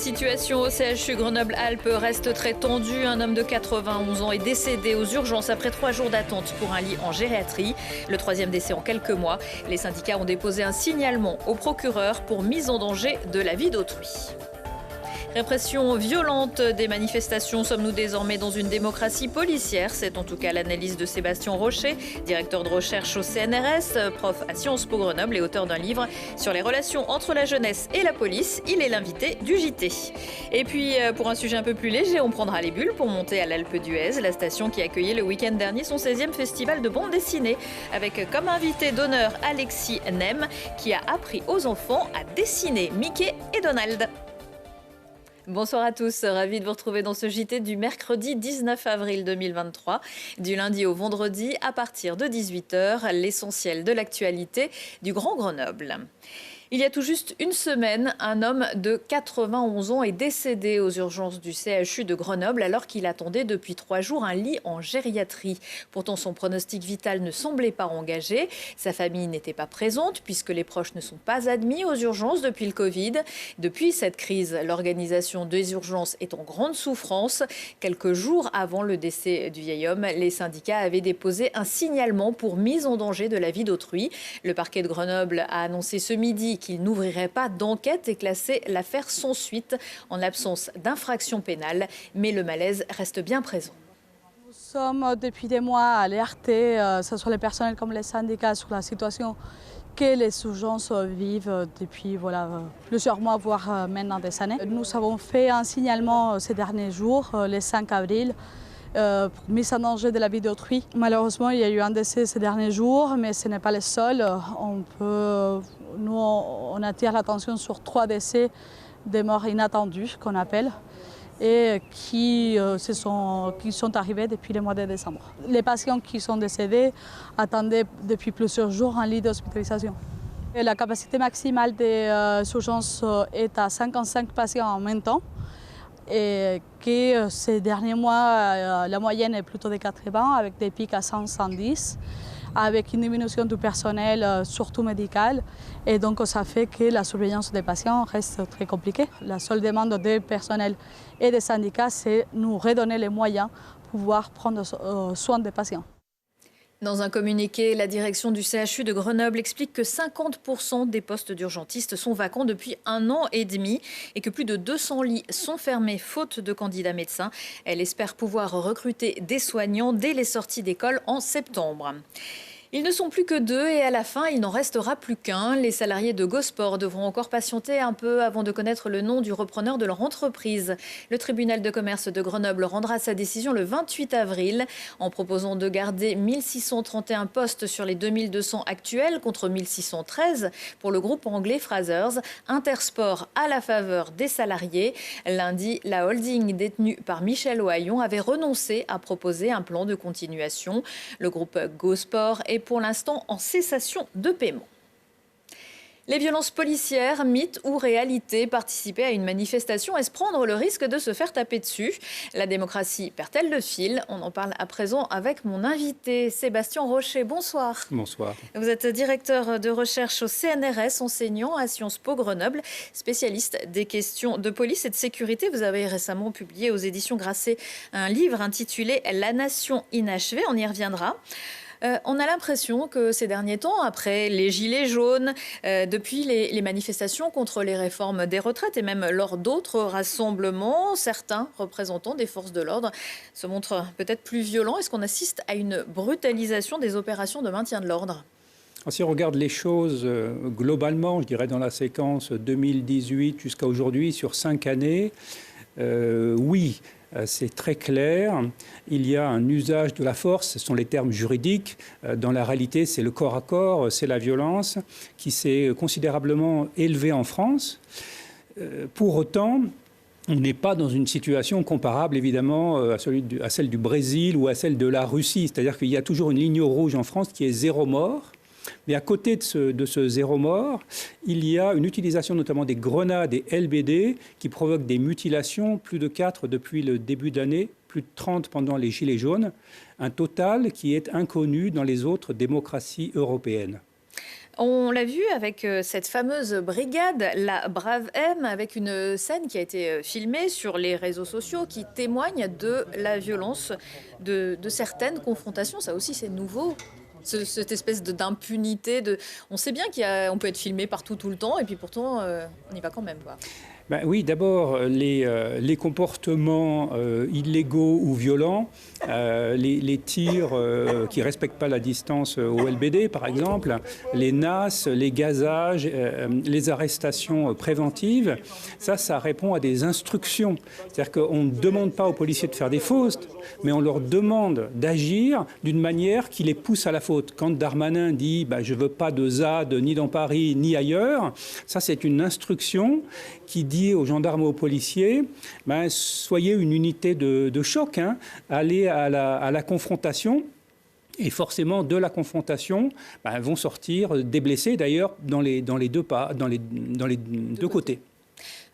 situation au CHU Grenoble-Alpes reste très tendue. Un homme de 91 ans est décédé aux urgences après 3 jours d'attente pour un lit en gériatrie. Le 3e décès en quelques mois. Les syndicats ont déposé un signalement au procureur pour mise en danger de la vie d'autrui. Répression violente des manifestations. Sommes-nous désormais dans une démocratie policière? C'est en tout cas l'analyse de Sébastien Rocher, directeur de recherche au CNRS, prof à Sciences Po Grenoble et auteur d'un livre sur les relations entre la jeunesse et la police. Il est l'invité du JT. Et puis, pour un sujet un peu plus léger, on prendra les bulles pour monter à l'Alpe d'Huez, la station qui accueillait le week-end dernier son 16e festival de bande dessinée, avec comme invité d'honneur Alexis Nem, qui a appris aux enfants à dessiner Mickey et Donald. Bonsoir à tous, ravi de vous retrouver dans ce JT du mercredi 19 avril 2023. Du lundi au vendredi, à partir de 18h, l'essentiel de l'actualité du Grand Grenoble. Il y a tout juste une semaine, un homme de 91 ans est décédé aux urgences du CHU de Grenoble alors qu'il attendait depuis 3 jours un lit en gériatrie. Pourtant, son pronostic vital ne semblait pas engagé. Sa famille n'était pas présente puisque les proches ne sont pas admis aux urgences depuis le Covid. Depuis cette crise, l'organisation des urgences est en grande souffrance. Quelques jours avant le décès du vieil homme, les syndicats avaient déposé un signalement pour mise en danger de la vie d'autrui. Le parquet de Grenoble a annoncé ce midi qu'il n'ouvrirait pas d'enquête et classé l'affaire sans suite en l'absence d'infraction pénale. Mais le malaise reste bien présent. Nous sommes depuis des mois alertés, que ce soit les personnels comme les syndicats, sur la situation que les urgences vivent depuis plusieurs mois, voire maintenant des années. Nous avons fait un signalement ces derniers jours, le 5 avril, pour mise en danger de la vie d'autrui. Malheureusement, il y a eu un décès ces derniers jours, mais ce n'est pas le seul. Nous, on attire l'attention sur 3 décès des morts inattendues, qu'on appelle, et qui sont arrivés depuis le mois de décembre. Les patients qui sont décédés attendaient depuis plusieurs jours un lit d'hospitalisation. La capacité maximale des urgences est à 55 patients en même temps. Et que ces derniers mois, la moyenne est plutôt de 80, avec des pics à 100-110, avec une diminution du personnel, surtout médical. Et donc, ça fait que la surveillance des patients reste très compliquée. La seule demande des personnels et des syndicats, c'est nous redonner les moyens pour pouvoir prendre soin des patients. Dans un communiqué, la direction du CHU de Grenoble explique que 50% des postes d'urgentistes sont vacants depuis 1 an et demi et que plus de 200 lits sont fermés faute de candidats médecins. Elle espère pouvoir recruter des soignants dès les sorties d'école en septembre. Ils ne sont plus que 2 et à la fin, il n'en restera plus qu'un. Les salariés de Gosport devront encore patienter un peu avant de connaître le nom du repreneur de leur entreprise. Le tribunal de commerce de Grenoble rendra sa décision le 28 avril en proposant de garder 1631 postes sur les 2200 actuels contre 1613 pour le groupe anglais Frasers. Intersport à la faveur des salariés. Lundi, la holding détenue par Michel Ohaillon avait renoncé à proposer un plan de continuation. Le groupe Gosport est pour l'instant en cessation de paiement. Les violences policières, mythe ou réalité, participer à une manifestation, est-ce prendre le risque de se faire taper dessus? La démocratie perd-elle le fil? On en parle à présent avec mon invité, Sébastien Rocher. Bonsoir. Bonsoir. Vous êtes directeur de recherche au CNRS, enseignant à Sciences Po Grenoble, spécialiste des questions de police et de sécurité. Vous avez récemment publié aux éditions Grasset un livre intitulé « La nation inachevée ». On y reviendra. On a l'impression que ces derniers temps, après les gilets jaunes, depuis les manifestations contre les réformes des retraites et même lors d'autres rassemblements, certains représentants des forces de l'ordre se montrent peut-être plus violents. Est-ce qu'on assiste à une brutalisation des opérations de maintien de l'ordre ? Si on regarde les choses globalement, je dirais dans la séquence 2018 jusqu'à aujourd'hui, sur 5 années, oui. C'est très clair. Il y a un usage de la force, ce sont les termes juridiques. Dans la réalité, c'est le corps à corps, c'est la violence qui s'est considérablement élevée en France. Pour autant, on n'est pas dans une situation comparable, évidemment, à celle du Brésil ou à celle de la Russie. C'est-à-dire qu'il y a toujours une ligne rouge en France qui est 0 mort. Mais à côté de ce 0 mort, il y a une utilisation notamment des grenades et LBD qui provoquent des mutilations, plus de 4 depuis le début d'année, plus de 30 pendant les Gilets jaunes, un total qui est inconnu dans les autres démocraties européennes. On l'a vu avec cette fameuse brigade, la Brave M, avec une scène qui a été filmée sur les réseaux sociaux qui témoigne de la violence de certaines confrontations. Ça aussi, c'est nouveau. Cette espèce d'impunité. On sait bien qu'on peut être filmé partout, tout le temps, et puis pourtant, on y va quand même, quoi. Ben oui, d'abord, les comportements illégaux ou violents, les tirs qui ne respectent pas la distance au LBD, par exemple, les NAS, les gazages, les arrestations préventives, ça répond à des instructions. C'est-à-dire qu'on ne demande pas aux policiers de faire des fautes, mais on leur demande d'agir d'une manière qui les pousse à la faute. Quand Darmanin dit je ne veux pas de ZAD ni dans Paris ni ailleurs, ça c'est une instruction qui dit aux gendarmes et aux policiers, soyez une unité de choc, allez à la confrontation. Et forcément, de la confrontation, vont sortir des blessés, d'ailleurs, dans les deux côtés.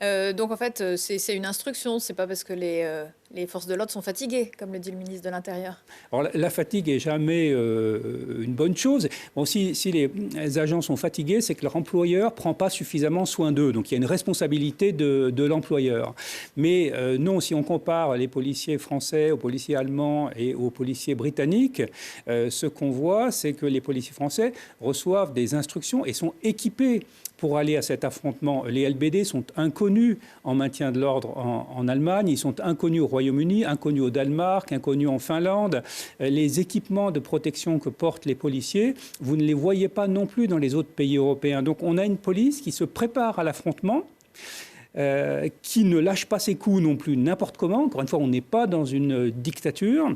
Donc en fait, c'est une instruction, c'est pas parce que les forces de l'ordre sont fatiguées, comme le dit le ministre de l'Intérieur. Alors la fatigue n'est jamais une bonne chose. Bon, si les agents sont fatigués, c'est que leur employeur ne prend pas suffisamment soin d'eux. Donc il y a une responsabilité de l'employeur. Mais non, si on compare les policiers français aux policiers allemands et aux policiers britanniques, ce qu'on voit, c'est que les policiers français reçoivent des instructions et sont équipés pour aller à cet affrontement. Les LBD sont inconnus en maintien de l'ordre en Allemagne, ils sont inconnus au Royaume-Uni, inconnus au Danemark, inconnus en Finlande. Les équipements de protection que portent les policiers, vous ne les voyez pas non plus dans les autres pays européens. Donc on a une police qui se prépare à l'affrontement, qui ne lâche pas ses coups non plus n'importe comment. Encore une fois, on n'est pas dans une dictature,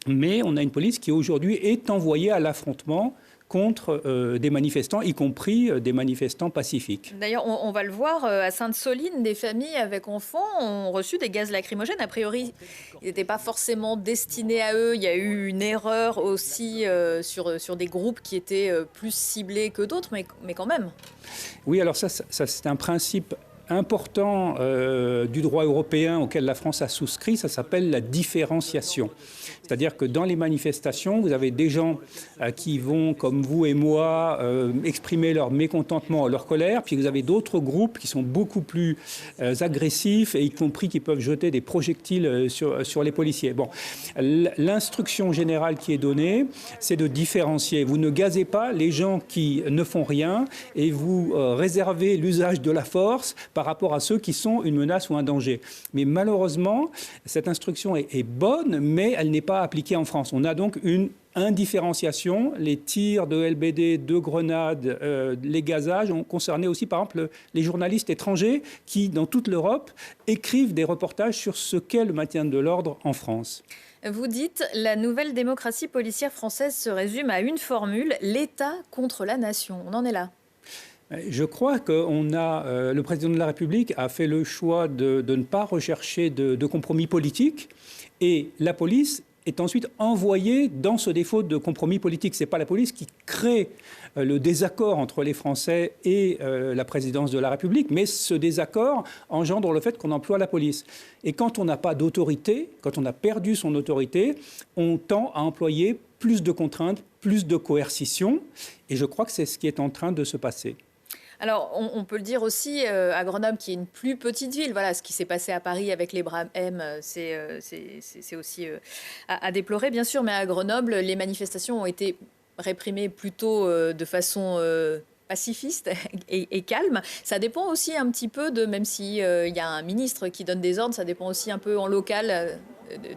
mais on a une police qui aujourd'hui est envoyée à l'affrontement contre des manifestants, y compris des manifestants pacifiques. D'ailleurs, on va le voir, à Sainte-Soline, des familles avec enfants ont reçu des gaz lacrymogènes. A priori, ils n'étaient pas forcément destinés à eux. Il y a eu une erreur aussi sur des groupes qui étaient plus ciblés que d'autres, mais quand même. Oui, alors ça c'est un principe important du droit européen auquel la France a souscrit, ça s'appelle la différenciation. C'est-à-dire que dans les manifestations, vous avez des gens qui vont, comme vous et moi, exprimer leur mécontentement, leur colère, puis vous avez d'autres groupes qui sont beaucoup plus agressifs, et y compris qui peuvent jeter des projectiles sur les policiers. Bon, l'instruction générale qui est donnée, c'est de différencier. Vous ne gazez pas les gens qui ne font rien et vous réservez l'usage de la force par rapport à ceux qui sont une menace ou un danger. Mais malheureusement, cette instruction est bonne, mais elle n'est pas appliquée en France. On a donc une indifférenciation. Les tirs de LBD, de grenades, les gazages ont concerné aussi, par exemple, les journalistes étrangers qui, dans toute l'Europe, écrivent des reportages sur ce qu'est le maintien de l'ordre en France. Vous dites, la nouvelle démocratie policière française se résume à une formule, l'État contre la nation. On en est là. Je crois que le président de la République a fait le choix de ne pas rechercher de compromis politique, et la police est ensuite envoyée dans ce défaut de compromis politique. Ce n'est pas la police qui crée le désaccord entre les Français et la présidence de la République, mais ce désaccord engendre le fait qu'on emploie la police. Et quand on n'a pas d'autorité, quand on a perdu son autorité, on tend à employer plus de contraintes, plus de coercition, et je crois que c'est ce qui est en train de se passer. Alors, on peut le dire aussi, à Grenoble, qui est une plus petite ville, voilà, ce qui s'est passé à Paris avec les Braves M, c'est aussi à déplorer, bien sûr, mais à Grenoble, les manifestations ont été réprimées plutôt de façon pacifiste et calme. Ça dépend aussi un petit peu même s'il y a un ministre qui donne des ordres, ça dépend aussi un peu en local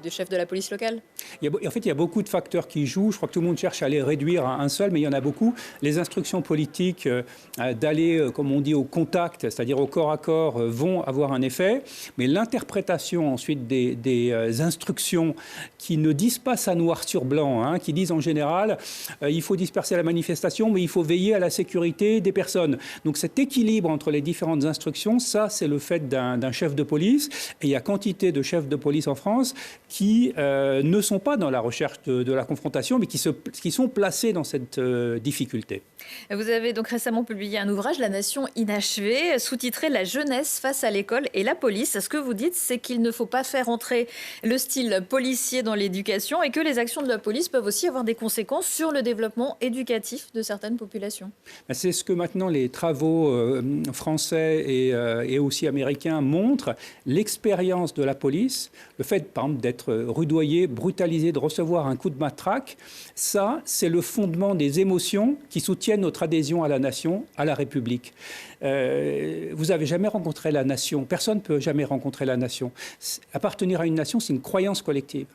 de chef de la police locale. En fait, il y a beaucoup de facteurs qui jouent. Je crois que tout le monde cherche à les réduire à un seul, mais il y en a beaucoup. Les instructions politiques d'aller, comme on dit, au contact, c'est-à-dire au corps à corps, vont avoir un effet. Mais l'interprétation ensuite des instructions qui ne disent pas ça noir sur blanc, qui disent en général il faut disperser la manifestation, mais il faut veiller à la sécurité des personnes. Donc cet équilibre entre les différentes instructions, ça, c'est le fait d'un chef de police. Et il y a quantité de chefs de police en France qui ne sont pas dans la recherche de la confrontation, mais qui sont placés dans cette difficulté. Vous avez donc récemment publié un ouvrage, La Nation inachevée, sous-titré « La jeunesse face à l'école et la police ». Ce que vous dites, c'est qu'il ne faut pas faire entrer le style policier dans l'éducation et que les actions de la police peuvent aussi avoir des conséquences sur le développement éducatif de certaines populations. C'est ce que maintenant les travaux français et aussi américains montrent. L'expérience de la police, le fait par exemple d'être rudoyé, brutalisé, de recevoir un coup de matraque, ça c'est le fondement des émotions qui soutiennent notre adhésion à la nation, à la République. Vous n'avez jamais rencontré la nation. Personne ne peut jamais rencontrer la nation. Appartenir à une nation, c'est une croyance collective.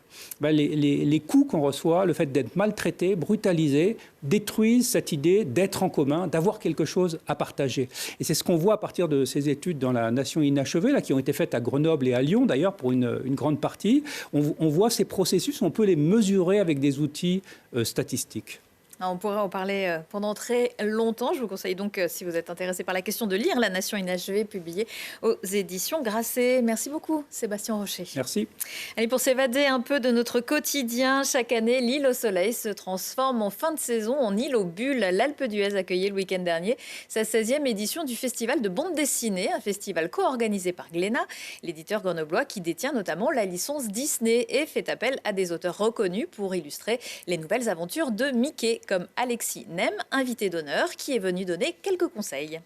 Les coups qu'on reçoit, le fait d'être maltraité, brutalisé, détruisent cette idée d'être en commun, d'avoir quelque chose à partager. Et c'est ce qu'on voit à partir de ces études dans la Nation inachevée, là, qui ont été faites à Grenoble et à Lyon, d'ailleurs, pour une grande partie. On voit ces processus, on peut les mesurer avec des outils statistiques. On pourrait en parler pendant très longtemps. Je vous conseille donc, si vous êtes intéressé par la question, de lire La Nation inachevée, publiée aux éditions Grasset. Merci beaucoup, Sébastien Rocher. Merci. Allez, pour s'évader un peu de notre quotidien, chaque année, l'île au soleil se transforme en fin de saison en île aux bulles. L'Alpe d'Huez accueillait le week-end dernier sa 16e édition du festival de bande dessinée, un festival co-organisé par Glénat, l'éditeur grenoblois qui détient notamment la licence Disney et fait appel à des auteurs reconnus pour illustrer les nouvelles aventures de Mickey, comme Alexis Nem, invité d'honneur, qui est venu donner quelques conseils.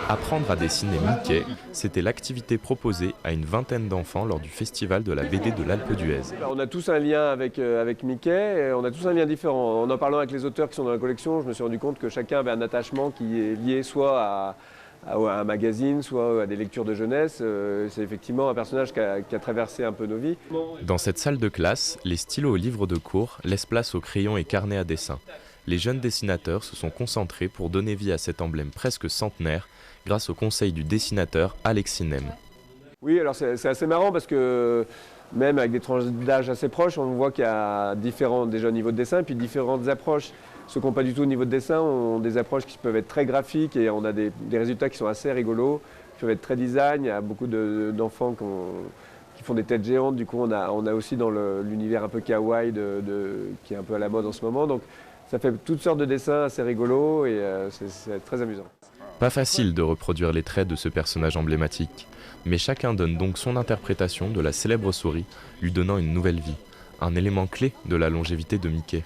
Apprendre à dessiner Mickey, c'était l'activité proposée à une vingtaine d'enfants lors du festival de la BD de l'Alpe d'Huez. On a tous un lien avec Mickey, et on a tous un lien différent. En parlant avec les auteurs qui sont dans la collection, je me suis rendu compte que chacun avait un attachement qui est lié soit à un magazine, soit à des lectures de jeunesse. C'est effectivement un personnage qui a traversé un peu nos vies. Dans cette salle de classe, les stylos aux livres de cours laissent place aux crayons et carnets à dessin. Les jeunes dessinateurs se sont concentrés pour donner vie à cet emblème presque centenaire grâce au conseil du dessinateur Alexis Nem. Oui, alors c'est assez marrant parce que même avec des tranches d'âge assez proches, on voit qu'il y a différents déjà niveaux de dessin et puis différentes approches. Ceux qui n'ont pas du tout au niveau de dessin ont des approches qui peuvent être très graphiques et on a des résultats qui sont assez rigolos, qui peuvent être très design. Il y a beaucoup d'enfants qui font des têtes géantes. Du coup, on a aussi dans l'univers un peu kawaii qui est un peu à la mode en ce moment. Donc, ça fait toutes sortes de dessins assez rigolos et c'est très amusant. Pas facile de reproduire les traits de ce personnage emblématique, mais chacun donne donc son interprétation de la célèbre souris, lui donnant une nouvelle vie, un élément clé de la longévité de Mickey.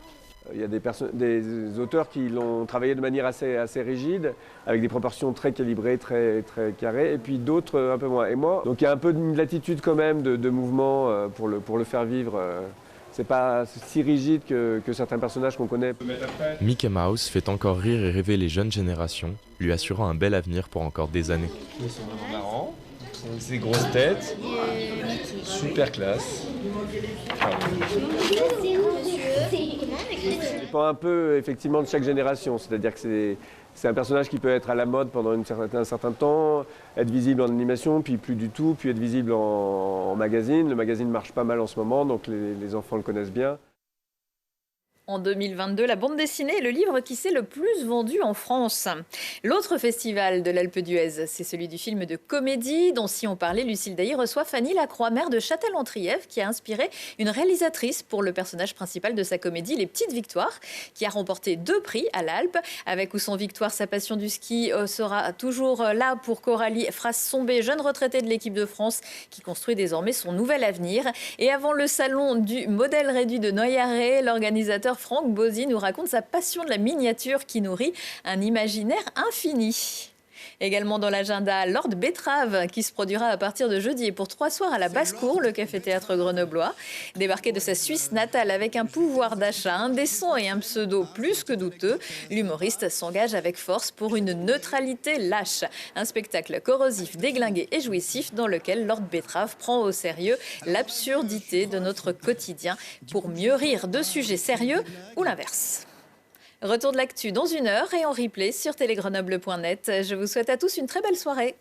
Il y a des auteurs qui l'ont travaillé de manière assez rigide, avec des proportions très calibrées, très carrées, et puis d'autres un peu moins. Et moi, donc il y a un peu de latitude quand même de mouvement pour le faire vivre. C'est pas si rigide que certains personnages qu'on connaît. Mickey Mouse fait encore rire et rêver les jeunes générations, lui assurant un bel avenir pour encore des années. Ils sont vraiment marrants, ces grosses têtes, super classe. Ça dépend un peu effectivement de chaque génération, c'est-à-dire que c'est un personnage qui peut être à la mode pendant un certain temps, être visible en animation, puis plus du tout, puis être visible en magazine. Le magazine marche pas mal en ce moment, donc les enfants le connaissent bien. En 2022, la bande dessinée est le livre qui s'est le plus vendu en France. L'autre festival de l'Alpe d'Huez, c'est celui du film de comédie dont, si on parlait, Lucille Dailly reçoit Fanny Lacroix, maire de Châtel-en-Trièves, qui a inspiré une réalisatrice pour le personnage principal de sa comédie Les Petites Victoires, qui a remporté 2 prix à l'Alpe. Avec ou sans victoire, sa passion du ski sera toujours là pour Coralie Frasse-Sombé, jeune retraitée de l'équipe de France, qui construit désormais son nouvel avenir. Et avant le salon du modèle réduit de Noyaret, l'organisateur Franck Bozzi nous raconte sa passion de la miniature qui nourrit un imaginaire infini. Également dans l'agenda, Lord Betrave, qui se produira à partir de jeudi et pour 3 soirs à la Basse-Cour, le café-théâtre grenoblois. Débarqué de sa Suisse natale avec un pouvoir d'achat indécent et un pseudo plus que douteux, l'humoriste s'engage avec force pour une neutralité lâche. Un spectacle corrosif, déglingué et jouissif dans lequel Lord Betrave prend au sérieux l'absurdité de notre quotidien pour mieux rire de sujets sérieux ou l'inverse. Retour de l'actu dans 1 heure et en replay sur télégrenoble.net. Je vous souhaite à tous une très belle soirée.